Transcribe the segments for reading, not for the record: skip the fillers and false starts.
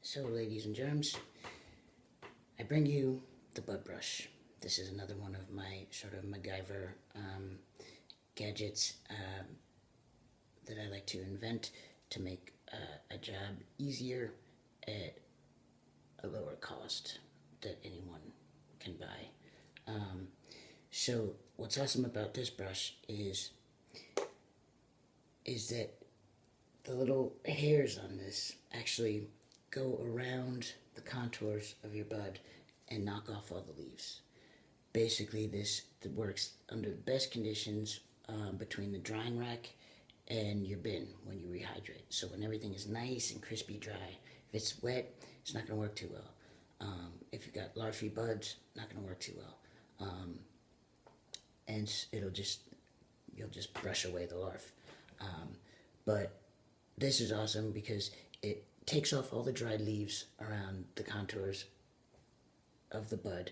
So, ladies and germs, I bring you the bud brush. This is another one of my sort of MacGyver gadgets that I like to invent to make a job easier at a lower cost that anyone can buy. So, what's awesome about this brush is that the little hairs on this actually go around the contours of your bud and knock off all the leaves. Basically, this works under the best conditions between the drying rack and your bin when you rehydrate. So when everything is nice and crispy dry, if it's wet, it's not going to work too well. If you've got larvae buds, not going to work too well. And you'll just brush away the larvae. But this is awesome because it takes off all the dried leaves around the contours of the bud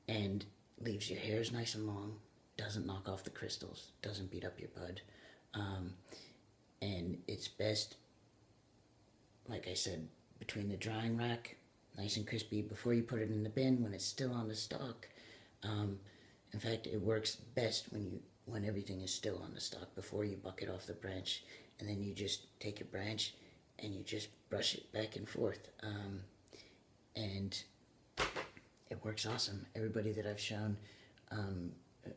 and leaves your hairs nice and long, doesn't knock off the crystals, doesn't beat up your bud. And it's best, like I said, between the drying rack, nice and crispy, before you put it in the bin when it's still on the stalk. In fact, it works best when everything is still on the stalk before you buck it off the branch, and then you just take your branch and you just brush it back and forth. And it works awesome. Everybody that I've shown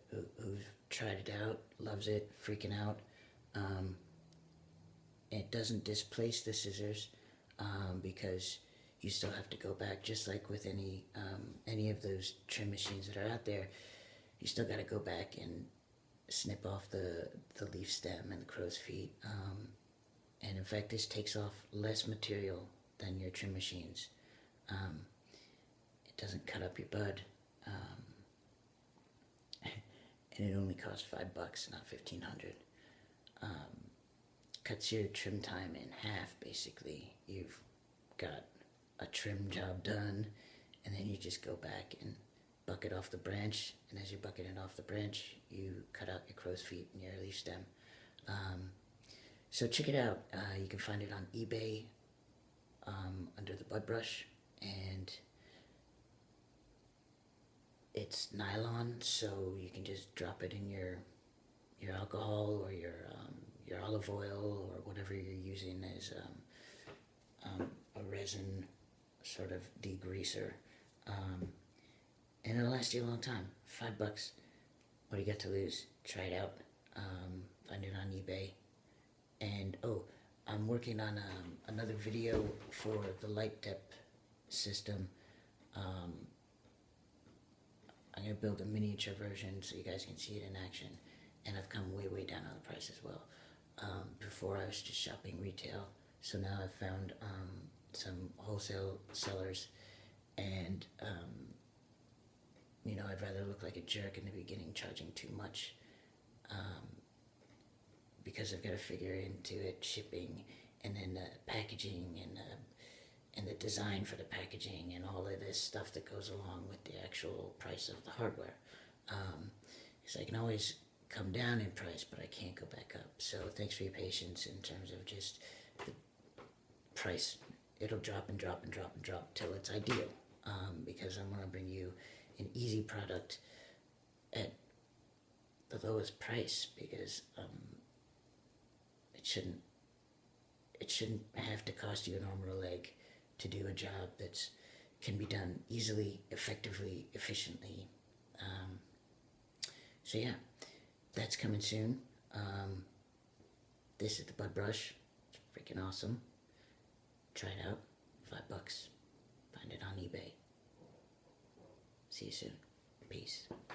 who's tried it out loves it, freaking out. It doesn't displace the scissors because you still have to go back, just like with any of those trim machines that are out there. You still got to go back and snip off the leaf stem and the crow's feet. And in fact, this takes off less material than your trim machines. It doesn't cut up your bud. And it only costs $5, not $1,500. Cuts your trim time in half, basically. You've got a trim job done, and then you just go back and buck it off the branch, and as you're bucking it off the branch, you cut out your crow's feet and your leaf stem. So check it out. You can find it on eBay under the bud brush, and it's nylon, so you can just drop it in your alcohol or your olive oil or whatever you're using as a resin sort of degreaser. And it'll last you a long time. $5. What do you got to lose? Try it out. Find it on eBay. And I'm working on another video for the light depth system. I'm going to build a miniature version so you guys can see it in action. And I've come way, way down on the price as well. Before I was just shopping retail. So now I've found some wholesale sellers, and I'd rather look like a jerk in the beginning charging too much because I've got to figure into it shipping and then the packaging and the design for the packaging and all of this stuff that goes along with the actual price of the hardware. So I can always come down in price, but I can't go back up. So thanks for your patience in terms of just the price. It'll drop and drop and drop and drop till it's ideal, because I'm going to bring you an easy product at the lowest price, because it shouldn't have to cost you an arm or a leg to do a job that can be done easily, effectively, efficiently. So yeah, that's coming soon. This is the bud brush. It's freaking awesome. Try it out. $5. Find it on eBay. See you soon. Peace.